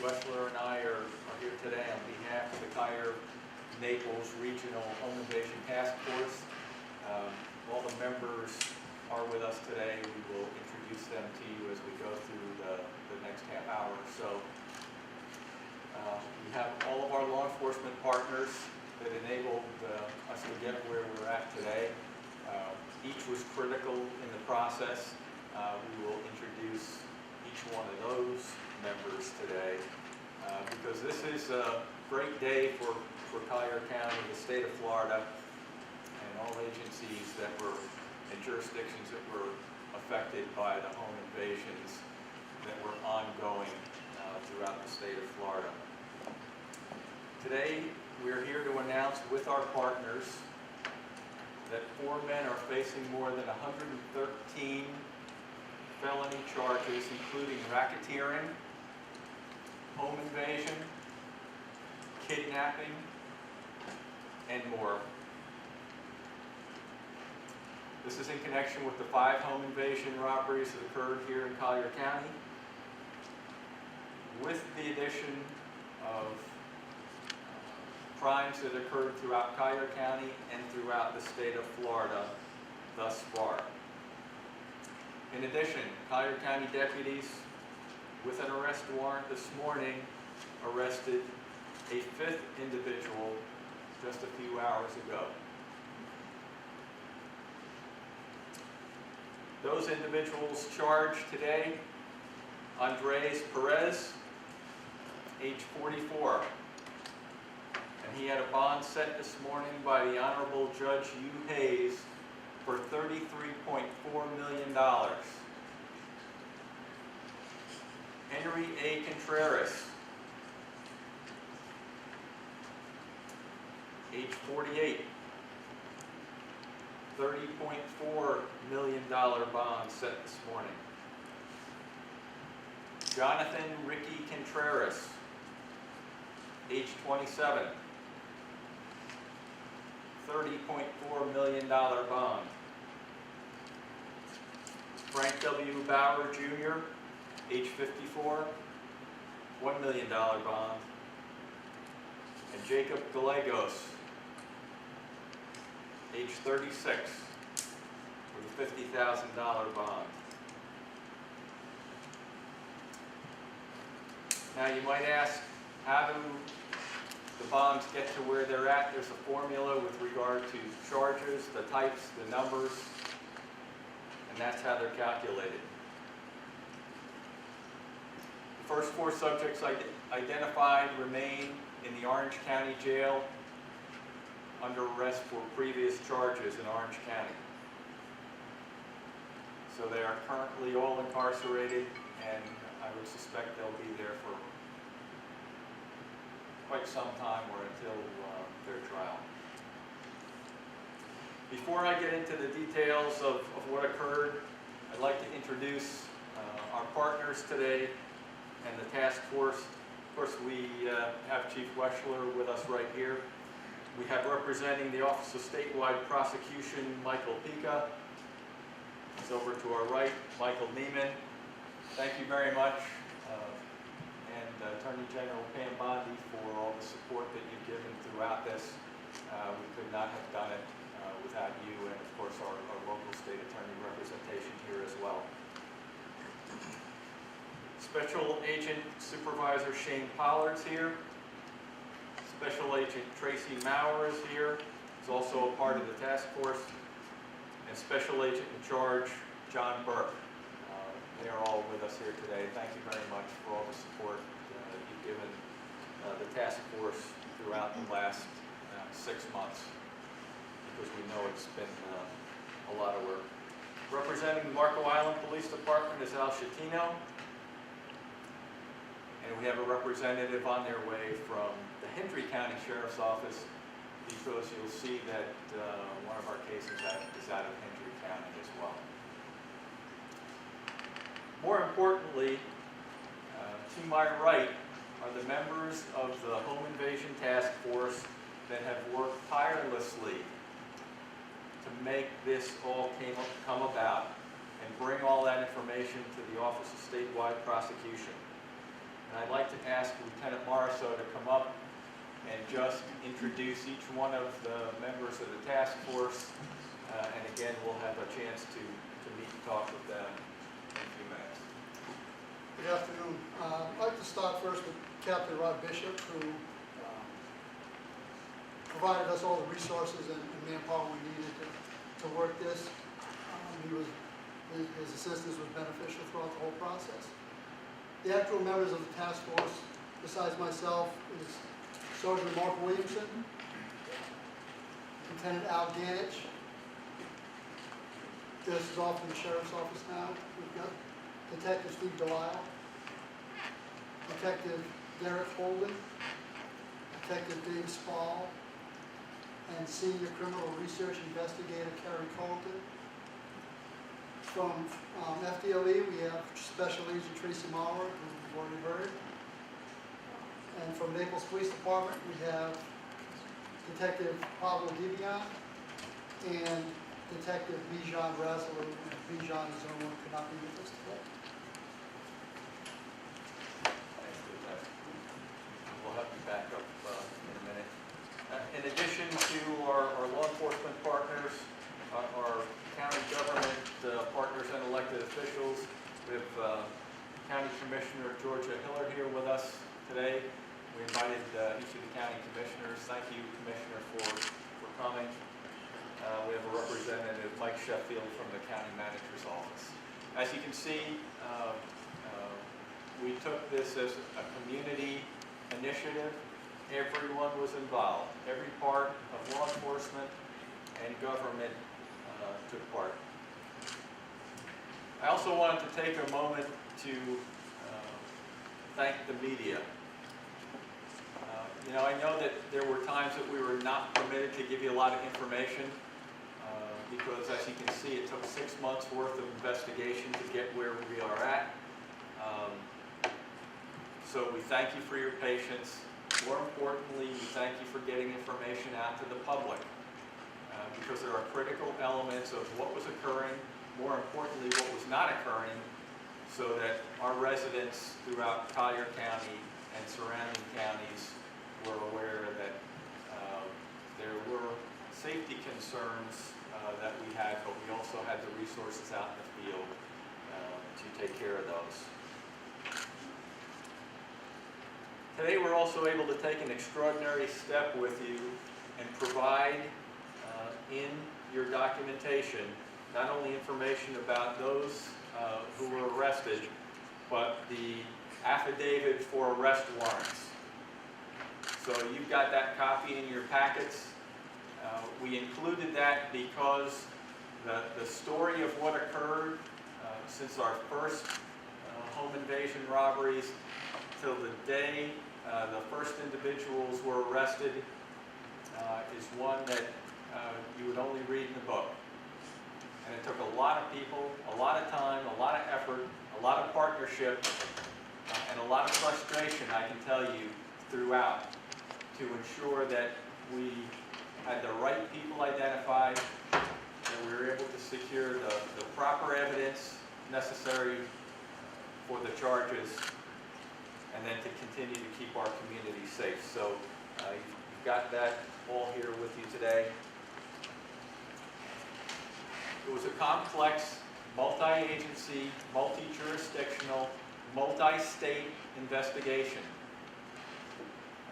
Wessler and I are here today on behalf of the Collier Naples Regional Home Invasion Task Force. All the members are with us today. We will introduce them to you as we go through the next half hour or so. We have all of our law enforcement partners that enabled us to get where we're at today. Each was critical in the process. We will introduce each one of those members today because this is a great day for Collier County, the state of Florida, and all agencies that were and jurisdictions that were affected by the home invasions that were ongoing throughout the state of Florida. Today, we're here to announce with our partners that 4 men are facing more than 113 felony charges, including racketeering, home invasion, kidnapping, and more. This is in connection with the 5 home invasion robberies that occurred here in Collier County, with the addition of crimes that occurred throughout Collier County and throughout the state of Florida thus far. In addition, Collier County deputies, with an arrest warrant this morning, arrested a 5th individual just a few hours ago. Those individuals charged today: Andres Perez, age 44, and he had a bond set this morning by the Honorable Judge Hugh Hayes for $33.4 million. Henry A. Contreras, age 48, $30.4 million bond set this morning. Jonathan Ricky Contreras, age 27, $30.4 million bond. Frank W. Bauer Jr., age 54, $1 million bond. And Jacob Gallegos, age 36, with a $50,000 bond. Now you might ask, how do the bonds get to where they're at? There's a formula with regard to charges, the types, the numbers, and that's how they're calculated. The first 4 subjects identified remain in the Orange County Jail under arrest for previous charges in Orange County. So they are currently all incarcerated, and I would suspect they'll be there for quite some time or until their trial. Before I get into the details of what occurred, I'd like to introduce our partners today and the task force. Of course, we have Chief Wessler with us right here. We have representing the Office of Statewide Prosecution, Michael Pica. He's over to our right, Michael Neiman. Thank you very much. And Attorney General Pam Bondi for all the support that you've given throughout this. We could not have done it without you and, of course, our local state attorney representation here as well. Special Agent Supervisor Shane Pollard's here. Special Agent Tracy Maurer is here. He's also a part of the task force. And Special Agent in Charge John Burke. They are all with us here today. Thank you very much for all the support that you've given the task force throughout the last 6 months, because we know it's been a lot of work. Representing the Marco Island Police Department is Al Shatino. And we have a representative on their way from the Hendry County Sheriff's Office, because you'll see that one of our cases is out of Hendry County as well. More importantly, to my right are the members of the Home Invasion Task Force that have worked tirelessly to make this all come about and bring all that information to the Office of Statewide Prosecution. And And I'd like to ask Lieutenant Morrisseau to come up and just introduce each one of the members of the task force. And again, we'll have a chance to meet and talk with them in a few minutes. Good afternoon. I'd like to start first with Captain Rod Bishop, who provided us all the resources and manpower we needed to work this. His assistance was beneficial throughout the whole process. The actual members of the task force, besides myself, is Sergeant Mark Williamson, Lieutenant Al Ganich. This is off in the Sheriff's Office now. We've got Detective Steve Delisle, Detective Derek Holden, Detective Dave Spall, and Senior Criminal Research Investigator Kerry Colton. From FDLE, we have Special Agent Tracy Maurer, who we've already heard. And from Naples Police Department, we have Detective Pablo Dibian and Detective Bijan Razalou. Bijan is the only one who could not be with us today. Thanks, Lieutenant. We'll have you back up in a minute. In addition to our law enforcement partners, our county government partners and elected officials, we have County Commissioner Georgia Hiller here with us today. We invited each of the county commissioners. Thank you, Commissioner, for coming. We have a representative, Mike Sheffield, from the county manager's office. As you can see, we took this as a community initiative. Everyone was involved. Every part of law enforcement and government took part. I also wanted to take a moment to thank the media. I know that there were times that we were not permitted to give you a lot of information because, as you can see, it took 6 months worth of investigation to get where we are at. So we thank you for your patience. More importantly, we thank you for getting information out to the public because there are critical elements of what was occurring, more importantly, what was not occurring, so that our residents throughout Collier County and surrounding counties were aware that there were safety concerns that we had, but we also had the resources out in the field to take care of those. Today we're also able to take an extraordinary step with you and provide in your documentation not only information about those who were arrested, but the affidavit for arrest warrants. So you've got that copy in your packets. We included that because the story of what occurred since our first home invasion robberies till the day the first individuals were arrested is one that you would only read in the book. And it took a lot of people, a lot of time, a lot of effort, a lot of partnership, and a lot of frustration, I can tell you, throughout, to ensure that we had the right people identified, and we were able to secure the proper evidence necessary for the charges, and then to continue to keep our community safe. So you've got that all here with you today. It was a complex, multi-agency, multi-jurisdictional, multi-state investigation.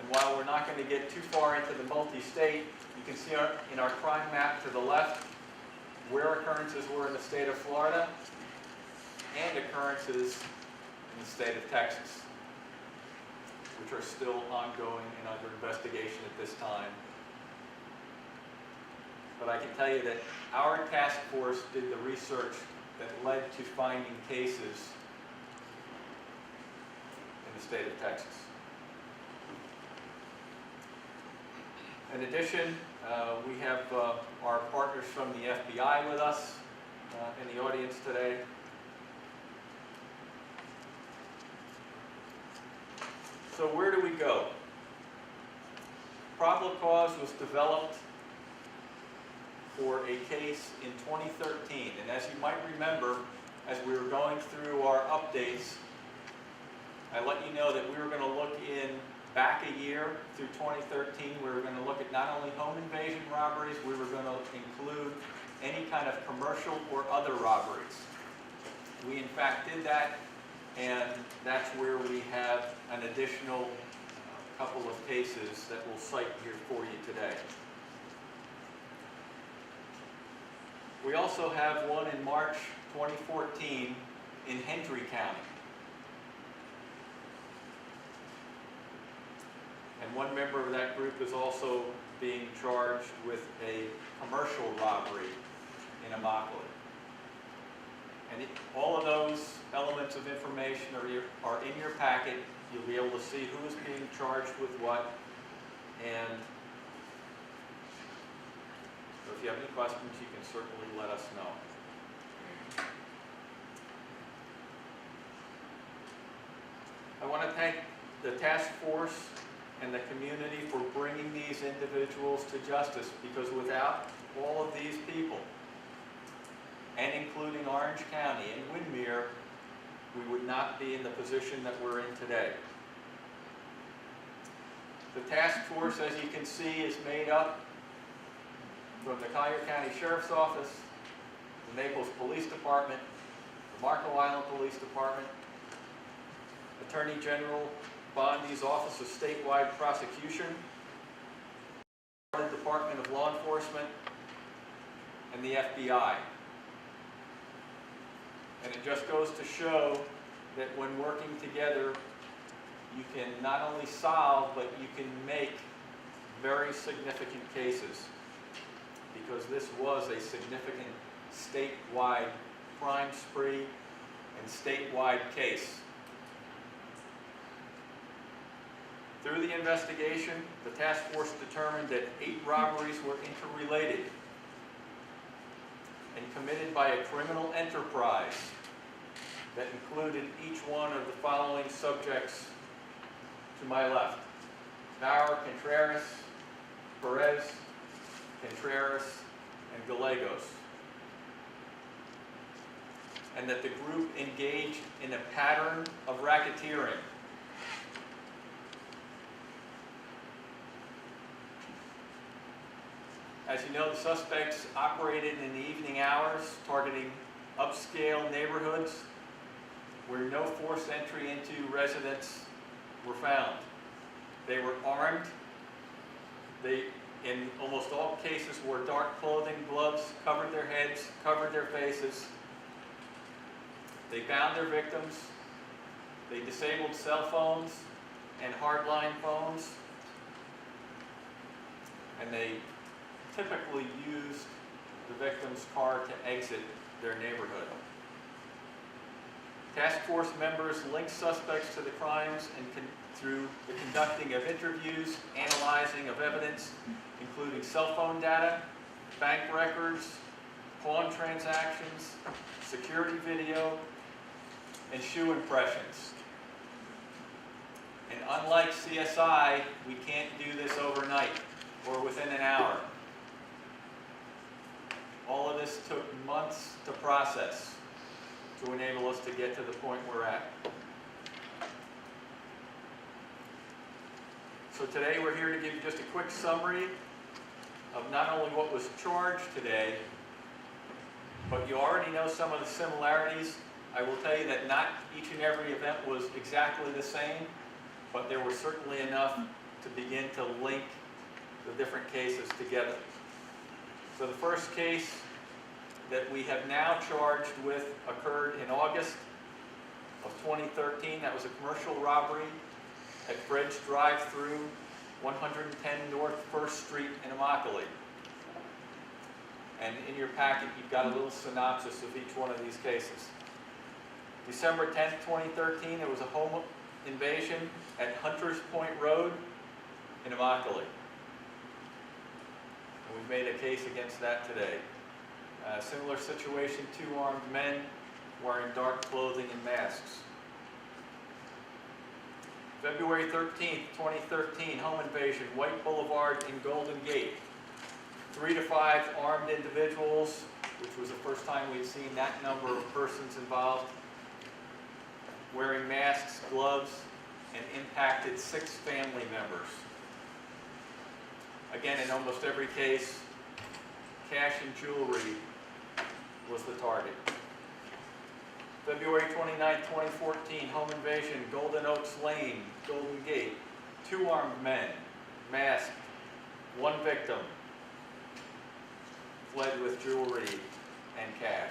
And while we're not going to get too far into the multi-state, you can see in our crime map to the left where occurrences were in the state of Florida and occurrences in the state of Texas, which are still ongoing and under investigation at this time. But I can tell you that our task force did the research that led to finding cases in the state of Texas. In addition, we have our partners from the FBI with us in the audience today. So where do we go? Probable cause was developed for a case in 2013, and as you might remember, as we were going through our updates, I let you know that we were going to look back a year through 2013. We were going to look at not only home invasion robberies, we were going to include any kind of commercial or other robberies. We in fact did that, and that's where we have an additional couple of cases that we'll cite here for you today. We also have one in March 2014 in Hendry County. And one member of that group is also being charged with a commercial robbery in Immokalee. And all of those elements of information are in your packet. You'll be able to see who is being charged with what. And so if you have any questions, you can certainly let us know. I want to thank the task force and the community for bringing these individuals to justice, because without all of these people, and including Orange County and Windermere, we would not be in the position that we're in today. The task force, as you can see, is made up from the Collier County Sheriff's Office, the Naples Police Department, the Marco Island Police Department, Attorney General Bondi's Office of Statewide Prosecution, the Department of Law Enforcement, and the FBI. And it just goes to show that when working together, you can not only solve, but you can make very significant cases, because this was a significant statewide crime spree and statewide case. Through the investigation, the task force determined that 8 robberies were interrelated and committed by a criminal enterprise that included each one of the following subjects to my left: Bauer, Contreras, Perez, Contreras, and Gallegos. And that the group engaged in a pattern of racketeering. As you know, the suspects operated in the evening hours, targeting upscale neighborhoods where no forced entry into residents were found. They were armed. They, in almost all cases, wore dark clothing, gloves, covered their heads, covered their faces. They bound their victims. They disabled cell phones and hardline phones. And they typically used the victim's car to exit their neighborhood. Task force members linked suspects to the crimes and through the conducting of interviews, analyzing of evidence, including cell phone data, bank records, pawn transactions, security video, and shoe impressions. And unlike CSI, we can't do this overnight or within an hour. All of this took months to process to enable us to get to the point we're at. So today we're here to give you just a quick summary of not only what was charged today, but you already know some of the similarities. I will tell you that not each and every event was exactly the same, but there were certainly enough to begin to link the different cases together. So the first case that we have now charged with occurred in August of 2013. That was a commercial robbery at Fred's Drive-Thru, 110 North 1st Street in Immokalee. And in your packet, you've got a little synopsis of each one of these cases. December 10th, 2013, it was a home invasion at Hunters Point Road in Immokalee. And we've made a case against that today. Similar situation, 2 armed men wearing dark clothing and masks. February 13th, 2013, home invasion, White Boulevard in Golden Gate. 3 to 5 armed individuals, which was the first time we'd seen that number of persons involved. wearing masks, gloves, and impacted 6 family members. Again, in almost every case, cash and jewelry was the target. February 29, 2014, home invasion, Golden Oaks Lane, Golden Gate. 2 armed men, masked, 1 victim, fled with jewelry and cash.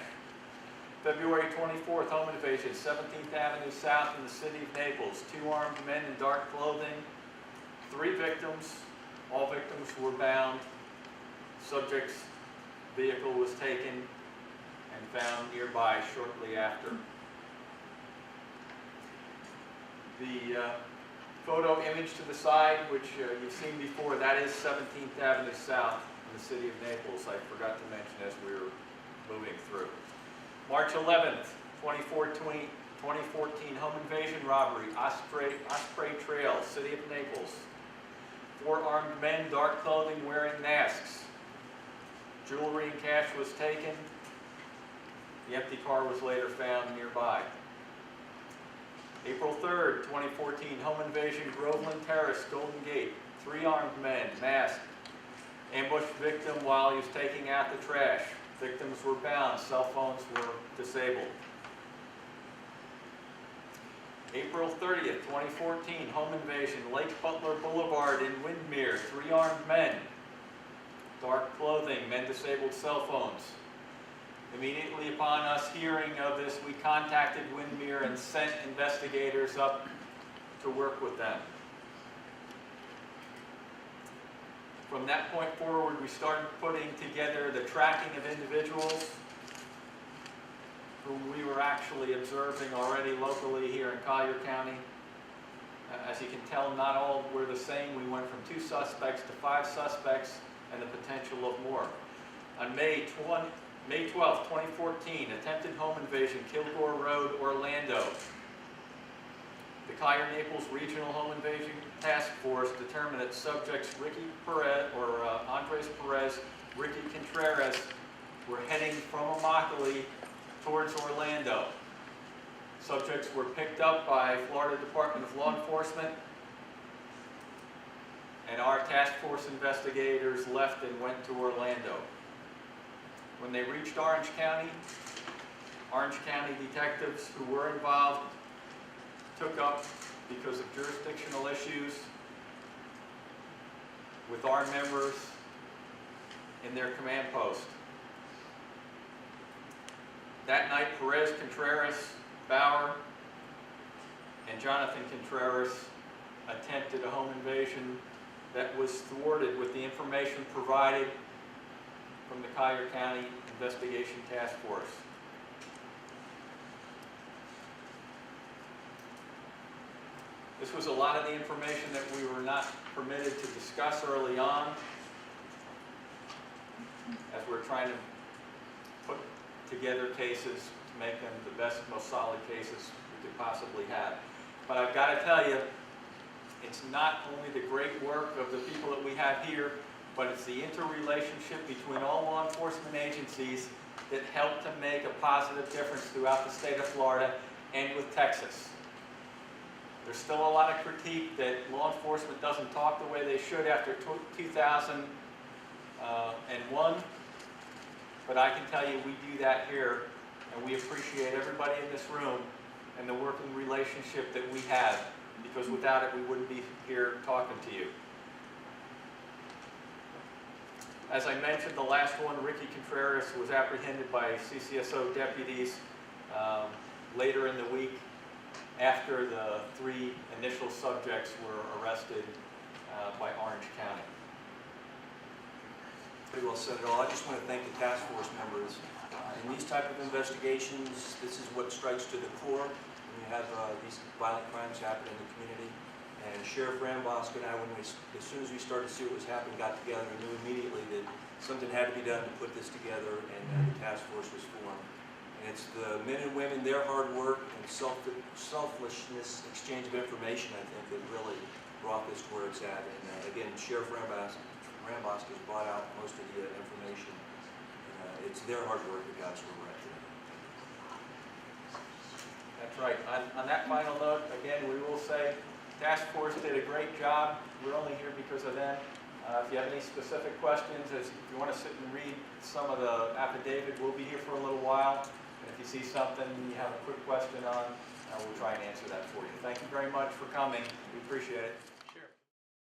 February 24th, home invasion, 17th Avenue South in the city of Naples. 2 armed men in dark clothing, 3 victims. All victims were bound. Subject's vehicle was taken and found nearby shortly after. The photo image to the side, which you've seen before, that is 17th Avenue South in the city of Naples. I forgot to mention as we were moving through. March 11th, 2014, home invasion robbery, Osprey Trail, city of Naples. 4 armed men, dark clothing, wearing masks. Jewelry and cash was taken. The empty car was later found nearby. April 3rd, 2014, home invasion, Groveland Terrace, Golden Gate. 3 armed men, masked, ambushed victim while he was taking out the trash. Victims were bound, cell phones were disabled. April 30th, 2014, home invasion, Lake Butler Boulevard in Windermere. 3 armed men, dark clothing, men disabled cell phones. Immediately upon us hearing of this, we contacted Windermere and sent investigators up to work with them. From that point forward, we started putting together the tracking of individuals whom we were actually observing already locally here in Collier County. As you can tell, not all were the same. We went from 2 suspects to 5 suspects and the potential of more. On May 12, 2014, attempted home invasion, Kilgore Road, Orlando. The Collier-Naples Regional Home Invasion Task Force determined that subjects Andres Perez, Ricky Contreras were heading from Immokalee towards Orlando. Subjects were picked up by Florida Department of Law Enforcement, and our task force investigators left and went to Orlando. When they reached Orange County detectives who were involved took up, because of jurisdictional issues, with our members in their command post. That night, Perez, Contreras, Bauer, and Jonathan Contreras attempted a home invasion that was thwarted with the information provided from the Collier County Investigation Task Force. This was a lot of the information that we were not permitted to discuss early on, as we're trying to put together cases to make them the best, most solid cases we could possibly have. But I've got to tell you, it's not only the great work of the people that we have here, but it's the interrelationship between all law enforcement agencies that help to make a positive difference throughout the state of Florida and with Texas. There's still a lot of critique that law enforcement doesn't talk the way they should after 2001, but I can tell you we do that here, and we appreciate everybody in this room and the working relationship that we have, because without it we wouldn't be here talking to you. As I mentioned, the last one, Ricky Contreras, was apprehended by CCSO deputies later in the week, after the 3 initial subjects were arrested by Orange County. Pretty well said it all. I just want to thank the task force members. In these type of investigations, this is what strikes to the core when you have these violent crimes happen in the community. And Sheriff Rambosk and I, as soon as we started to see what was happening, got together and knew immediately that something had to be done to put this together, and the task force was formed. And it's the men and women, their hard work and selflessness, exchange of information, I think, that really brought this to where it's at. And again, Sheriff Rambosk has brought out most of the information. It's their hard work that got us where we're at today. That's right. On that final note, again, we will say, task force did a great job. We're only here because of them. If you have any specific questions, if you want to sit and read some of the affidavit, we'll be here for a little while. And if you see something you have a quick question on, we'll try and answer that for you. Thank you very much for coming. We appreciate it.